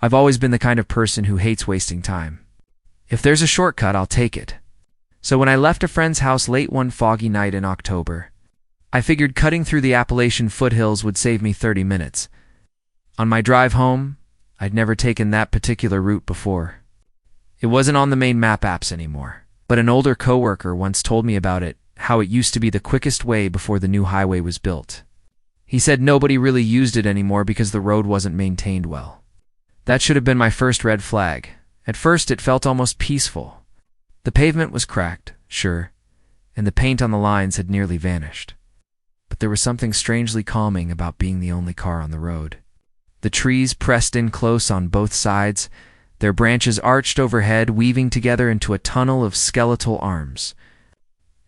I've always been the kind of person who hates wasting time. If there's a shortcut, I'll take it. So when I left a friend's house late one foggy night in October, I figured cutting through the Appalachian foothills would save me 30 minutes. On my drive home, I'd never taken that particular route before. It wasn't on the main map apps anymore, but an older coworker once told me about it, how it used to be the quickest way before the new highway was built. He said nobody really used it anymore because the road wasn't maintained well. That should have been my first red flag. At first, it felt almost peaceful. The pavement was cracked, sure, and the paint on the lines had nearly vanished. But there was something strangely calming about being the only car on the road. The trees pressed in close on both sides, their branches arched overhead, weaving together into a tunnel of skeletal arms.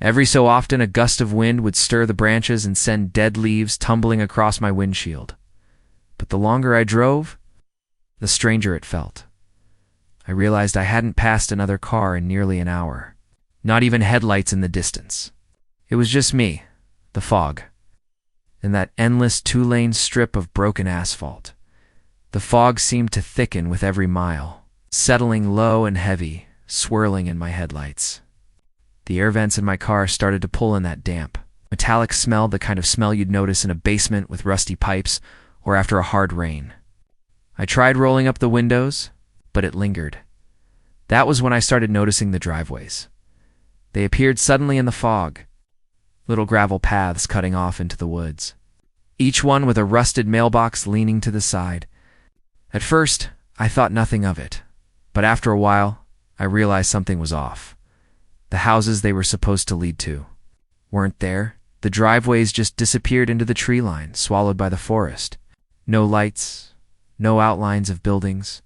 Every so often, a gust of wind would stir the branches and send dead leaves tumbling across my windshield. But the longer I drove, the stranger it felt. I realized I hadn't passed another car in nearly an hour. Not even headlights in the distance. It was just me, the fog, and that endless two-lane strip of broken asphalt. The fog seemed to thicken with every mile, settling low and heavy, swirling in my headlights. The air vents in my car started to pull in that damp, metallic smell, the kind of smell you'd notice in a basement with rusty pipes or after a hard rain. I tried rolling up the windows, but it lingered. That was when I started noticing the driveways. They appeared suddenly in the fog, little gravel paths cutting off into the woods, each one with a rusted mailbox leaning to the side. At first, I thought nothing of it, but after a while, I realized something was off. The houses they were supposed to lead to weren't there. The driveways just disappeared into the tree line, swallowed by the forest. No lights, no outlines of buildings,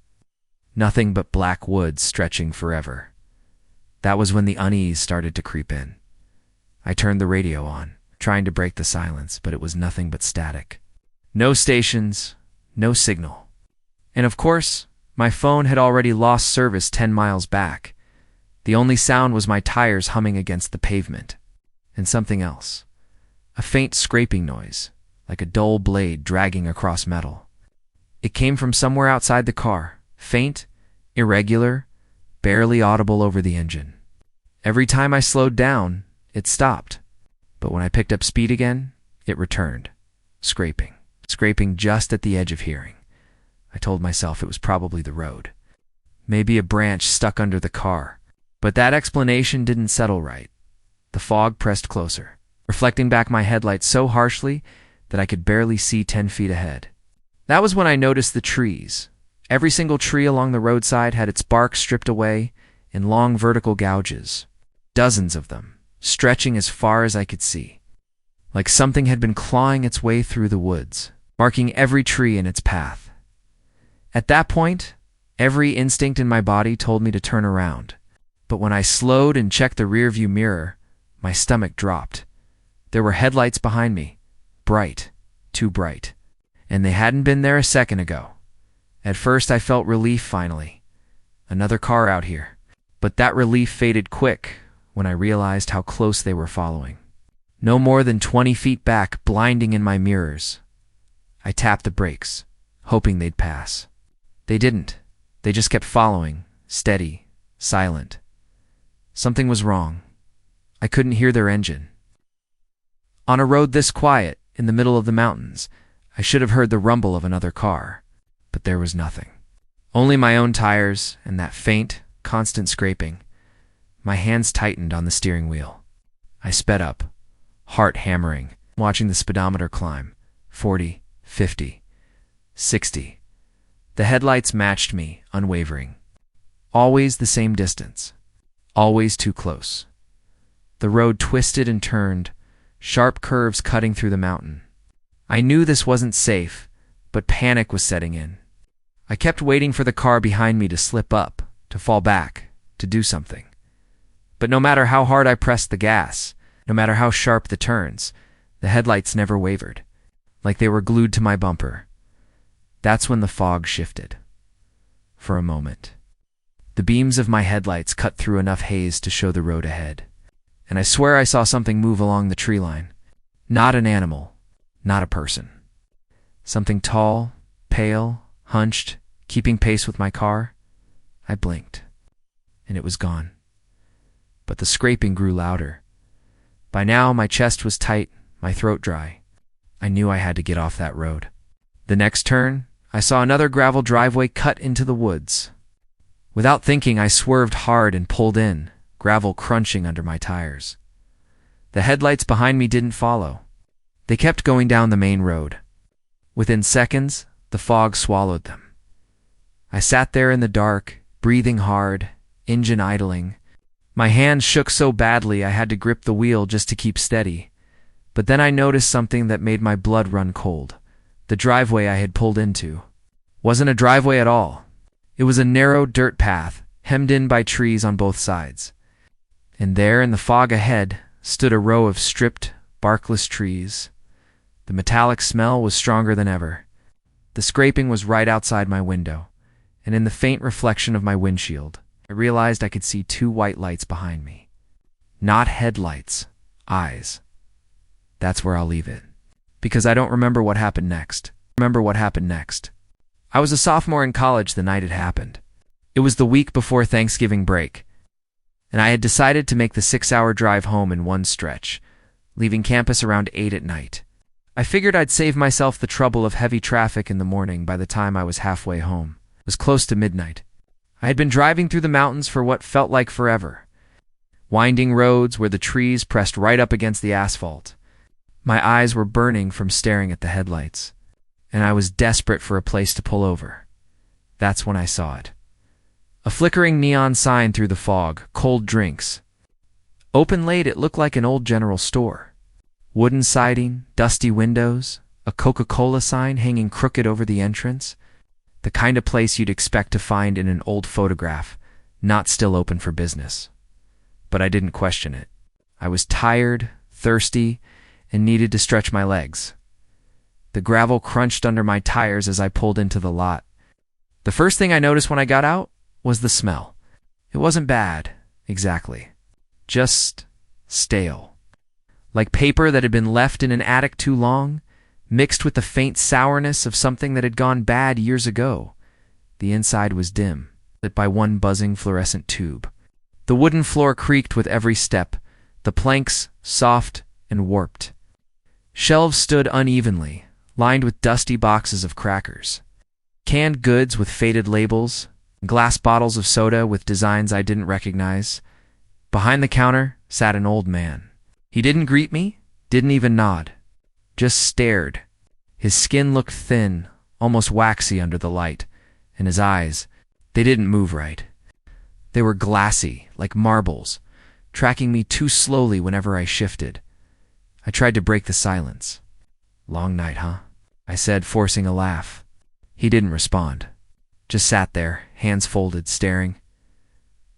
nothing but black woods stretching forever. That was when the unease started to creep in. I turned the radio on, trying to break the silence, but it was nothing but static. No stations, no signal. And of course, my phone had already lost service 10 miles back. The only sound was my tires humming against the pavement. And something else. A faint scraping noise, like a dull blade dragging across metal. It came from somewhere outside the car, faint, irregular, barely audible over the engine. Every time I slowed down, it stopped. But when I picked up speed again, it returned, scraping just at the edge of hearing. I told myself it was probably the road. Maybe a branch stuck under the car. But that explanation didn't settle right. The fog pressed closer, reflecting back my headlights so harshly that I could barely see 10 feet ahead. That was when I noticed the trees. Every single tree along the roadside had its bark stripped away in long vertical gouges. Dozens of them, stretching as far as I could see. Like something had been clawing its way through the woods, marking every tree in its path. At that point, every instinct in my body told me to turn around. But when I slowed and checked the rearview mirror, my stomach dropped. There were headlights behind me, bright, too bright, and they hadn't been there a second ago. At first I felt relief finally. Another car out here. But that relief faded quick when I realized how close they were following. No more than 20 feet back, blinding in my mirrors. I tapped the brakes, hoping they'd pass. They didn't. They just kept following, steady, silent. Something was wrong. I couldn't hear their engine. On a road this quiet, in the middle of the mountains, I should have heard the rumble of another car. But there was nothing. Only my own tires and that faint, constant scraping. My hands tightened on the steering wheel. I sped up, heart hammering, watching the speedometer climb. 40, 50, 60. The headlights matched me, unwavering. Always the same distance. Always too close. The road twisted and turned, sharp curves cutting through the mountain. I knew this wasn't safe, but panic was setting in. I kept waiting for the car behind me to slip up, to fall back, to do something. But no matter how hard I pressed the gas, no matter how sharp the turns, the headlights never wavered, like they were glued to my bumper. That's when the fog shifted. For a moment. The beams of my headlights cut through enough haze to show the road ahead. And I swear I saw something move along the tree line. Not an animal, not a person. Something tall, pale, hunched, keeping pace with my car. I blinked, and it was gone. But the scraping grew louder. By now, my chest was tight, my throat dry. I knew I had to get off that road. The next turn, I saw another gravel driveway cut into the woods. Without thinking, I swerved hard and pulled in, gravel crunching under my tires. The headlights behind me didn't follow. They kept going down the main road. Within seconds, the fog swallowed them. I sat there in the dark, breathing hard, engine idling. My hands shook so badly I had to grip the wheel just to keep steady. But then I noticed something that made my blood run cold. The driveway I had pulled into wasn't a driveway at all. It was a narrow dirt path, hemmed in by trees on both sides. And there, in the fog ahead, stood a row of stripped, barkless trees. The metallic smell was stronger than ever. The scraping was right outside my window, and in the faint reflection of my windshield, I realized I could see two white lights behind me. Not headlights, eyes. That's where I'll leave it. Because I don't remember what happened next. I was a sophomore in college the night it happened. It was the week before Thanksgiving break, and I had decided to make the 6-hour drive home in one stretch, leaving campus around 8 at night. I figured I'd save myself the trouble of heavy traffic in the morning by the time I was halfway home. It was close to midnight. I had been driving through the mountains for what felt like forever. Winding roads where the trees pressed right up against the asphalt. My eyes were burning from staring at the headlights, and I was desperate for a place to pull over. That's when I saw it. A flickering neon sign through the fog, cold drinks. Open late, it looked like an old general store. Wooden siding, dusty windows, a Coca-Cola sign hanging crooked over the entrance. The kind of place you'd expect to find in an old photograph, not still open for business. But I didn't question it. I was tired, thirsty, and needed to stretch my legs. The gravel crunched under my tires as I pulled into the lot. The first thing I noticed when I got out was the smell. It wasn't bad, exactly. Just stale. Like paper that had been left in an attic too long, mixed with the faint sourness of something that had gone bad years ago. The inside was dim, lit by one buzzing fluorescent tube. The wooden floor creaked with every step, the planks soft and warped. Shelves stood unevenly, lined with dusty boxes of crackers. Canned goods with faded labels, glass bottles of soda with designs I didn't recognize. Behind the counter sat an old man. He didn't greet me, didn't even nod, just stared. His skin looked thin, almost waxy under the light, and his eyes, they didn't move right. They were glassy, like marbles, tracking me too slowly whenever I shifted. I tried to break the silence. "Long night, huh?" I said, forcing a laugh. He didn't respond. Just sat there, hands folded, staring.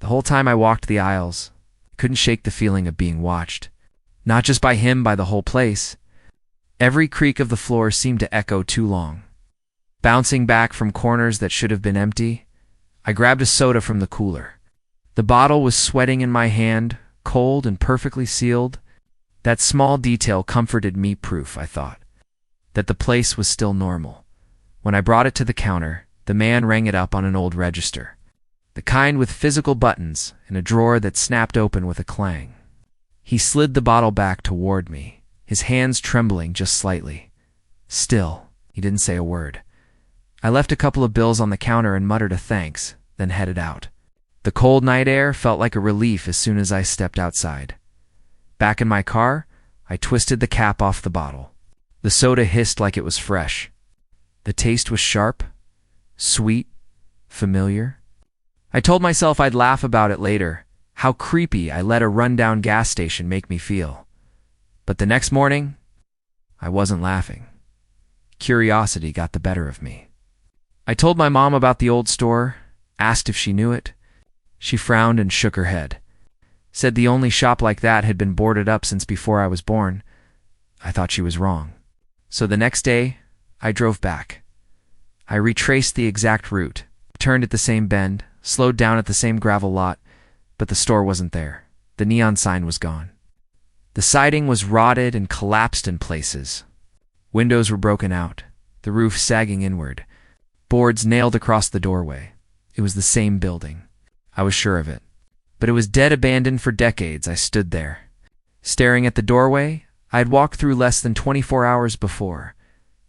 The whole time I walked the aisles, I couldn't shake the feeling of being watched. Not just by him, by the whole place. Every creak of the floor seemed to echo too long. Bouncing back from corners that should have been empty, I grabbed a soda from the cooler. The bottle was sweating in my hand, cold and perfectly sealed. That small detail comforted me proof, I thought, that the place was still normal. When I brought it to the counter, the man rang it up on an old register. The kind with physical buttons and a drawer that snapped open with a clang. He slid the bottle back toward me, his hands trembling just slightly. Still, he didn't say a word. I left a couple of bills on the counter and muttered a thanks, then headed out. The cold night air felt like a relief as soon as I stepped outside. Back in my car, I twisted the cap off the bottle. The soda hissed like it was fresh. The taste was sharp, sweet, familiar. I told myself I'd laugh about it later, how creepy I let a rundown gas station make me feel. But the next morning, I wasn't laughing. Curiosity got the better of me. I told my mom about the old store, asked if she knew it. She frowned and shook her head. Said the only shop like that had been boarded up since before I was born. I thought she was wrong. So the next day, I drove back. I retraced the exact route, turned at the same bend, slowed down at the same gravel lot, but the store wasn't there. The neon sign was gone. The siding was rotted and collapsed in places. Windows were broken out, the roof sagging inward. boards nailed across the doorway. It was the same building. I was sure of it. But it was dead abandoned for decades. I stood there, staring at the doorway I had walked through less than 24 hours before,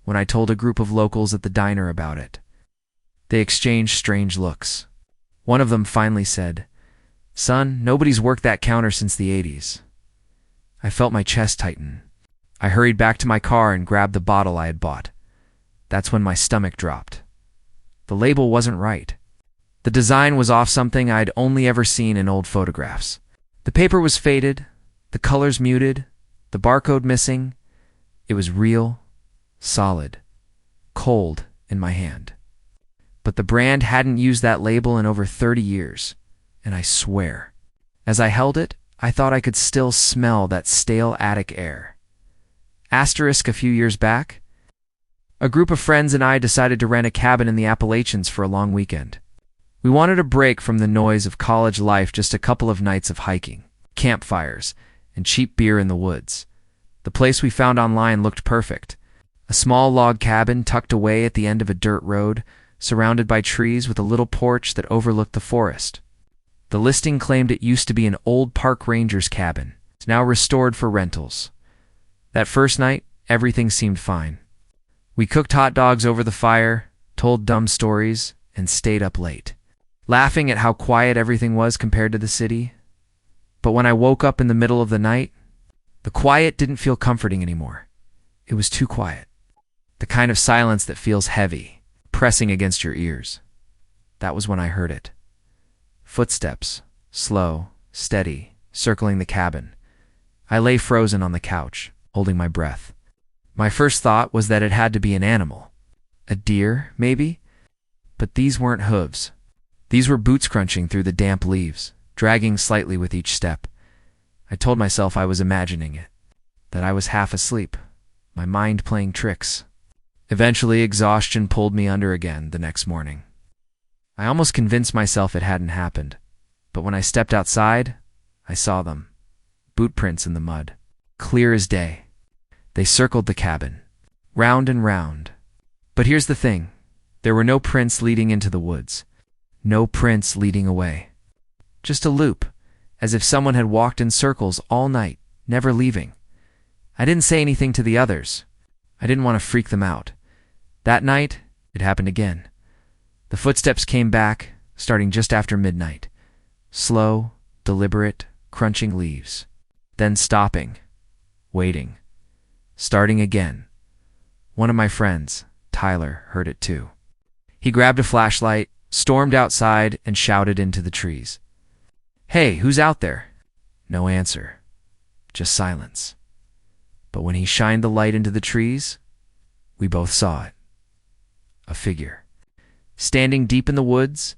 when I told a group of locals at the diner about it. They exchanged strange looks. One of them finally said, "Son, nobody's worked that counter since the 80s. I felt my chest tighten. I hurried back to my car and grabbed the bottle I had bought. That's when my stomach dropped. The label wasn't right. The design was off something I'd only ever seen in old photographs. The paper was faded, the colors muted, the barcode missing. It was real, solid, cold in my hand. But the brand hadn't used that label in over 30 years, and I swear, as I held it, I thought I could still smell that stale attic air. Asterisk a few years back, a group of friends and I decided to rent a cabin in the Appalachians for a long weekend. We wanted a break from the noise of college life, just a couple of nights of hiking, campfires, and cheap beer in the woods. The place we found online looked perfect. A small log cabin tucked away at the end of a dirt road, surrounded by trees with a little porch that overlooked the forest. The listing claimed it used to be an old park ranger's cabin. It's now restored for rentals. That first night, everything seemed fine. We cooked hot dogs over the fire, told dumb stories, and stayed up late, laughing at how quiet everything was compared to the city. But when I woke up in the middle of the night, the quiet didn't feel comforting anymore. It was too quiet. The kind of silence that feels heavy, pressing against your ears. That was when I heard it. Footsteps, slow, steady, circling the cabin. I lay frozen on the couch, holding my breath. My first thought was that it had to be an animal. A deer, maybe? But these weren't hooves. These were boots crunching through the damp leaves, dragging slightly with each step. I told myself I was imagining it, that I was half asleep, my mind playing tricks. Eventually, exhaustion pulled me under again the next morning. I almost convinced myself it hadn't happened, but when I stepped outside, I saw them. Boot prints in the mud, clear as day. They circled the cabin, round and round. But here's the thing. There were no prints leading into the woods. No prints leading away. Just a loop, as if someone had walked in circles all night, never leaving. I didn't say anything to the others. I didn't want to freak them out. That night, it happened again. The footsteps came back, starting just after midnight. Slow, deliberate, crunching leaves. Then stopping, waiting, starting again. One of my friends, Tyler, heard it too. He grabbed a flashlight, stormed outside, and shouted into the trees. "Hey, who's out there?" No answer. Just silence. But when he shined the light into the trees, we both saw it. A figure. Standing deep in the woods,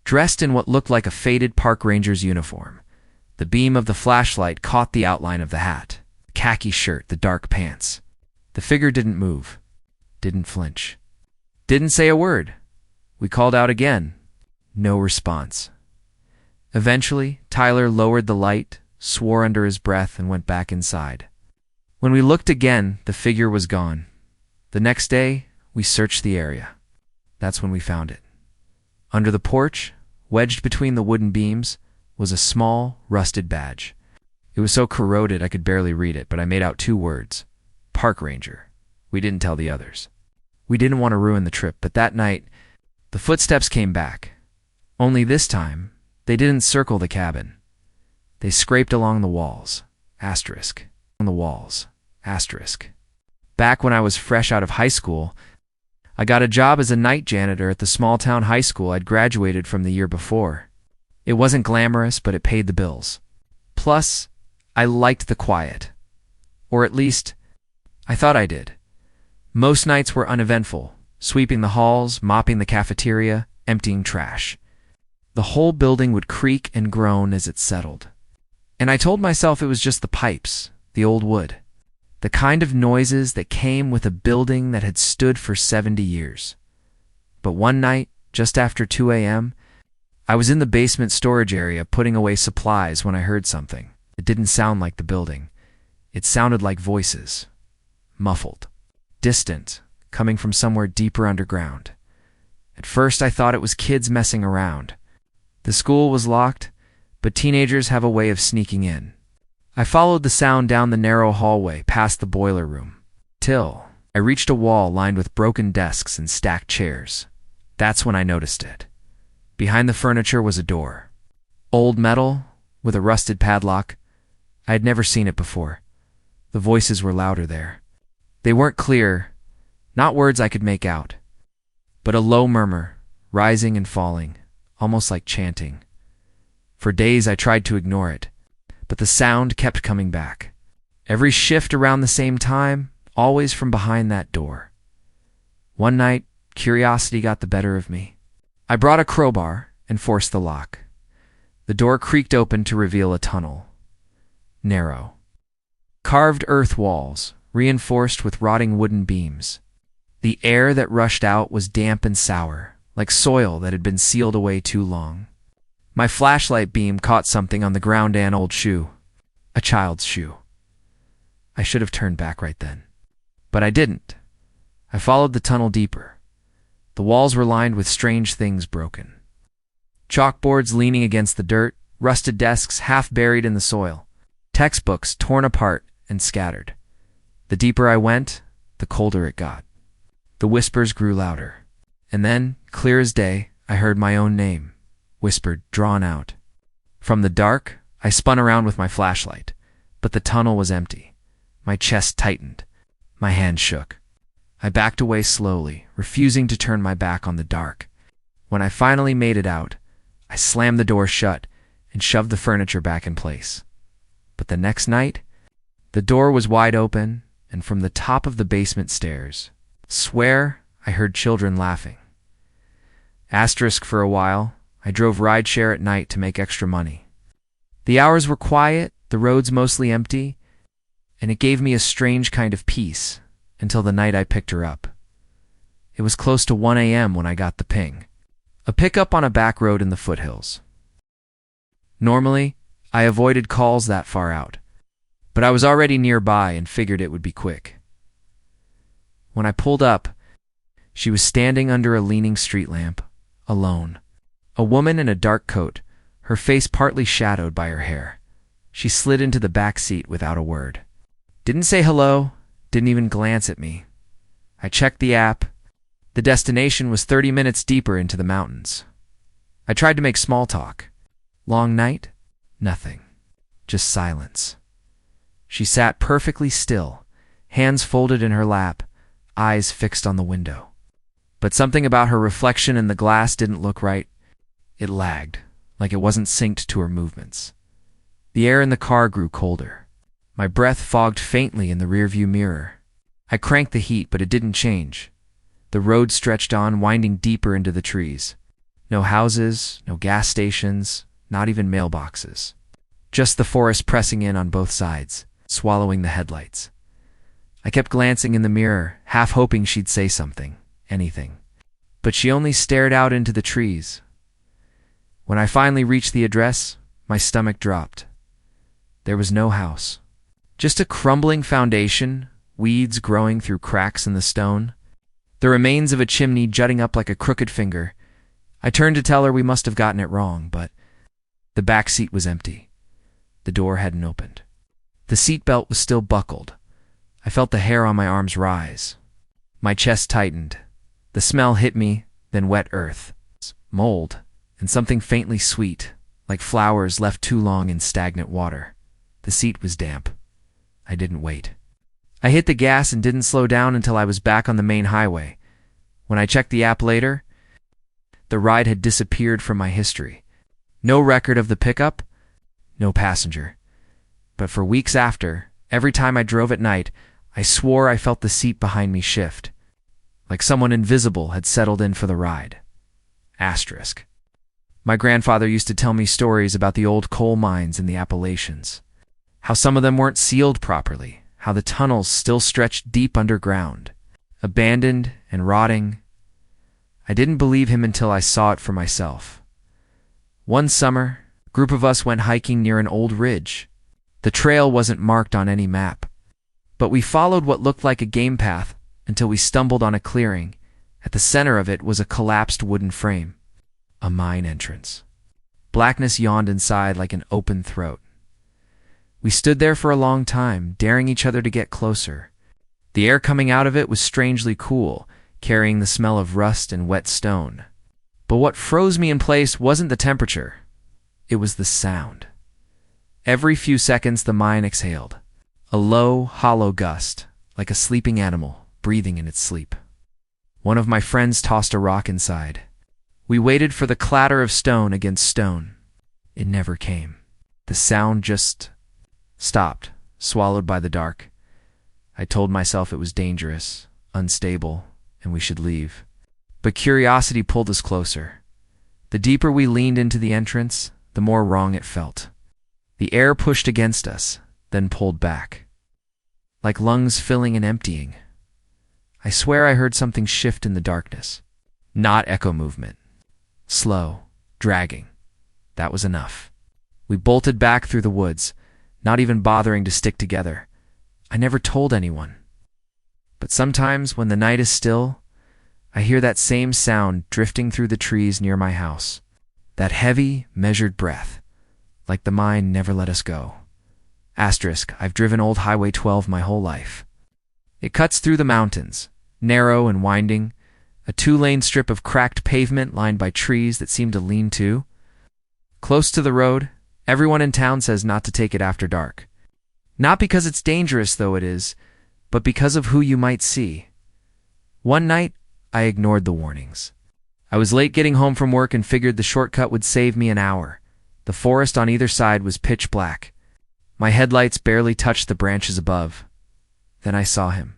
dressed in what looked like a faded park ranger's uniform. The beam of the flashlight caught the outline of the hat, the khaki shirt, the dark pants. The figure didn't move, didn't flinch, didn't say a word. We called out again. No response. Eventually, Tyler lowered the light, swore under his breath, and went back inside. When we looked again, the figure was gone. The next day, we searched the area. That's when we found it. Under the porch, wedged between the wooden beams, was a small, rusted badge. It was so corroded I could barely read it, but I made out 2 words. Park Ranger. We didn't tell the others. We didn't want to ruin the trip, but that night, the footsteps came back. Only this time, they didn't circle the cabin. They scraped along the walls. Asterisk. On the walls. Asterisk. Back when I was fresh out of high school, I got a job as a night janitor at the small-town high school I'd graduated from the year before. It wasn't glamorous, but it paid the bills. Plus, I liked the quiet. Or at least, I thought I did. Most nights were uneventful, sweeping the halls, mopping the cafeteria, emptying trash. The whole building would creak and groan as it settled. And I told myself it was just the pipes, the old wood. The kind of noises that came with a building that had stood for 70 years. But one night, just after 2 a.m., I was in the basement storage area putting away supplies when I heard something. It didn't sound like the building. It sounded like voices. Muffled. Distant, coming from somewhere deeper underground. At first I thought it was kids messing around. The school was locked, but teenagers have a way of sneaking in. I followed the sound down the narrow hallway past the boiler room, till I reached a wall lined with broken desks and stacked chairs. That's when I noticed it. Behind the furniture was a door. Old metal, with a rusted padlock. I had never seen it before. The voices were louder there. They weren't clear, not words I could make out, but a low murmur, rising and falling, almost like chanting. For days I tried to ignore it, but the sound kept coming back. Every shift around the same time, always from behind that door. One night, curiosity got the better of me. I brought a crowbar and forced the lock. The door creaked open to reveal a tunnel. Narrow. Carved earth walls, reinforced with rotting wooden beams. The air that rushed out was damp and sour, like soil that had been sealed away too long. My flashlight beam caught something on the ground, an old shoe. A child's shoe. I should have turned back right then. But I didn't. I followed the tunnel deeper. The walls were lined with strange things broken. Chalkboards leaning against the dirt, rusted desks half buried in the soil, textbooks torn apart and scattered. The deeper I went, the colder it got. The whispers grew louder. And then, clear as day, I heard my own name, whispered, drawn out. From the dark, I spun around with my flashlight, but the tunnel was empty. My chest tightened. My hand shook. I backed away slowly, refusing to turn my back on the dark. When I finally made it out, I slammed the door shut and shoved the furniture back in place. But the next night, the door was wide open, and from the top of the basement stairs, swear I heard children laughing. Asterisk for a while, I drove rideshare at night to make extra money. The hours were quiet, the roads mostly empty, and it gave me a strange kind of peace until the night I picked her up. It was close to 1 a.m. when I got the ping. A pickup on a back road in the foothills. Normally, I avoided calls that far out, but I was already nearby and figured it would be quick. When I pulled up, she was standing under a leaning street lamp, alone. A woman in a dark coat, her face partly shadowed by her hair. She slid into the back seat without a word. Didn't say hello, didn't even glance at me. I checked the app. The destination was 30 minutes deeper into the mountains. I tried to make small talk. Long night? Nothing. Just silence. She sat perfectly still, hands folded in her lap, eyes fixed on the window. But something about her reflection in the glass didn't look right. It lagged, like it wasn't synced to her movements. The air in the car grew colder. My breath fogged faintly in the rearview mirror. I cranked the heat, but it didn't change. The road stretched on, winding deeper into the trees. No houses, no gas stations, not even mailboxes. Just the forest pressing in on both sides, swallowing the headlights. I kept glancing in the mirror, half hoping she'd say something, anything. But she only stared out into the trees. When I finally reached the address, my stomach dropped. There was no house. Just a crumbling foundation, weeds growing through cracks in the stone. The remains of a chimney jutting up like a crooked finger. I turned to tell her we must have gotten it wrong, but the back seat was empty. The door hadn't opened. The seatbelt was still buckled. I felt the hair on my arms rise. My chest tightened. The smell hit me, then wet earth, mold, and something faintly sweet, like flowers left too long in stagnant water. The seat was damp. I didn't wait. I hit the gas and didn't slow down until I was back on the main highway. When I checked the app later, the ride had disappeared from my history. No record of the pickup, no passenger. But for weeks after, every time I drove at night, I swore I felt the seat behind me shift, like someone invisible had settled in for the ride. Asterisk. My grandfather used to tell me stories about the old coal mines in the Appalachians, how some of them weren't sealed properly, how the tunnels still stretched deep underground, abandoned and rotting. I didn't believe him until I saw it for myself. One summer, a group of us went hiking near an old ridge. The trail wasn't marked on any map, but we followed what looked like a game path until we stumbled on a clearing, At the center of it was a collapsed wooden frame, a mine entrance. Blackness yawned inside like an open throat. We stood there for a long time, daring each other to get closer. The air coming out of it was strangely cool, carrying the smell of rust and wet stone. But what froze me in place wasn't the temperature. It was the sound. Every few seconds the mine exhaled, a low, hollow gust, like a sleeping animal breathing in its sleep. One of my friends tossed a rock inside. We waited for the clatter of stone against stone. It never came. The sound just stopped, swallowed by the dark. I told myself it was dangerous, unstable, and we should leave. But curiosity pulled us closer. The deeper we leaned into the entrance, the more wrong it felt. The air pushed against us, then pulled back, like lungs filling and emptying. I swear I heard something shift in the darkness. Not echo movement. Slow, dragging. That was enough. We bolted back through the woods, not even bothering to stick together. I never told anyone. But sometimes, when the night is still, I hear that same sound drifting through the trees near my house. That heavy, measured breath, like the mine never let us go. Asterisk, I've driven old Highway 12 my whole life. It cuts through the mountains, narrow and winding, a two-lane strip of cracked pavement lined by trees that seem to lean too. Close to the road, everyone in town says not to take it after dark. Not because it's dangerous, though it is, but because of who you might see. One night, I ignored the warnings. I was late getting home from work and figured the shortcut would save me an hour. The forest on either side was pitch black. My headlights barely touched the branches above. Then I saw him,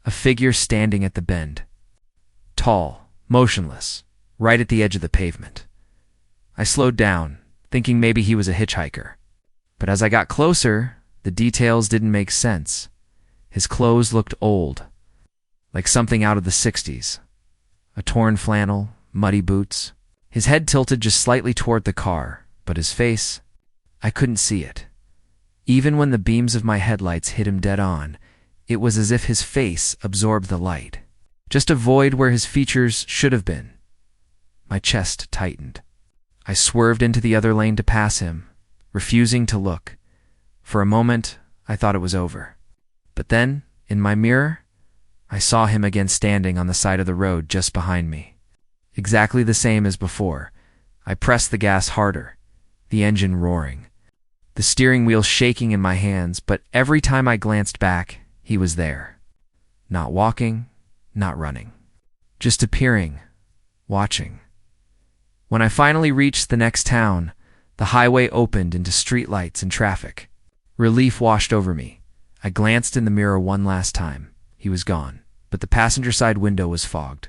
a figure standing at the bend. Tall, motionless, right at the edge of the pavement. I slowed down, thinking maybe he was a hitchhiker. But as I got closer, the details didn't make sense. His clothes looked old, like something out of the 60s. A torn flannel, muddy boots. His head tilted just slightly toward the car, but his face, I couldn't see it. Even when the beams of my headlights hit him dead on, it was as if his face absorbed the light, just a void where his features should have been. My chest tightened. I swerved into the other lane to pass him, refusing to look. For a moment, I thought it was over. But then, in my mirror, I saw him again standing on the side of the road just behind me. Exactly the same as before. I pressed the gas harder, the engine roaring, the steering wheel shaking in my hands, but every time I glanced back, he was there. Not walking, not running. Just appearing, watching. When I finally reached the next town, the highway opened into streetlights and traffic. Relief washed over me. I glanced in the mirror one last time. He was gone, but the passenger side window was fogged,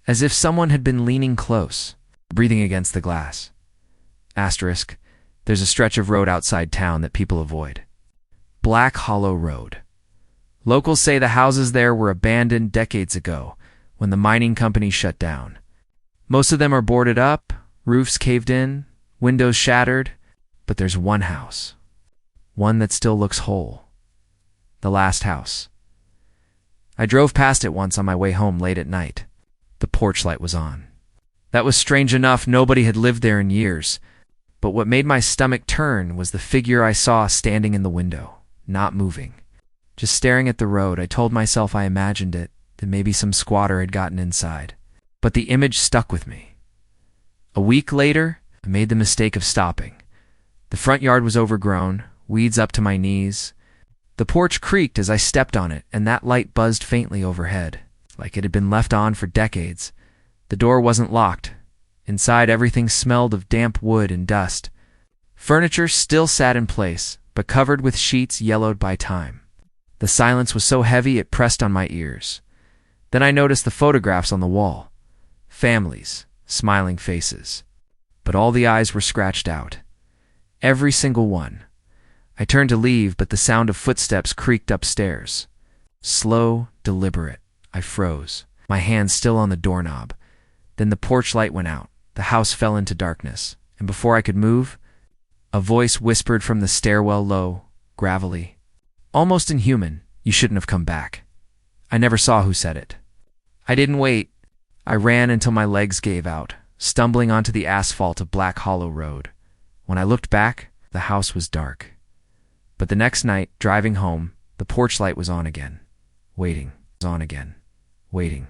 as if someone had been leaning close, breathing against the glass. Asterisk, there's a stretch of road outside town that people avoid. Black Hollow Road. Locals say the houses there were abandoned decades ago, when the mining company shut down. Most of them are boarded up, roofs caved in, windows shattered, but there's one house. One that still looks whole. The last house. I drove past it once on my way home late at night. The porch light was on. That was strange enough, nobody had lived there in years. But what made my stomach turn was the figure I saw standing in the window, not moving. Just staring at the road. I told myself I imagined it, that maybe some squatter had gotten inside. But the image stuck with me. A week later, I made the mistake of stopping. The front yard was overgrown, weeds up to my knees. The porch creaked as I stepped on it, and that light buzzed faintly overhead, like it had been left on for decades. The door wasn't locked. Inside, everything smelled of damp wood and dust. Furniture still sat in place, but covered with sheets yellowed by time. The silence was so heavy it pressed on my ears. Then I noticed the photographs on the wall. Families, smiling faces. But all the eyes were scratched out. Every single one. I turned to leave, but the sound of footsteps creaked upstairs. Slow, deliberate. I froze, my hand still on the doorknob. Then the porch light went out. The house fell into darkness, and before I could move, a voice whispered from the stairwell low, gravelly, almost inhuman, "You shouldn't have come back." I never saw who said it. I didn't wait. I ran until my legs gave out, stumbling onto the asphalt of Black Hollow Road. When I looked back, the house was dark. But the next night, driving home, the porch light was on again. Waiting.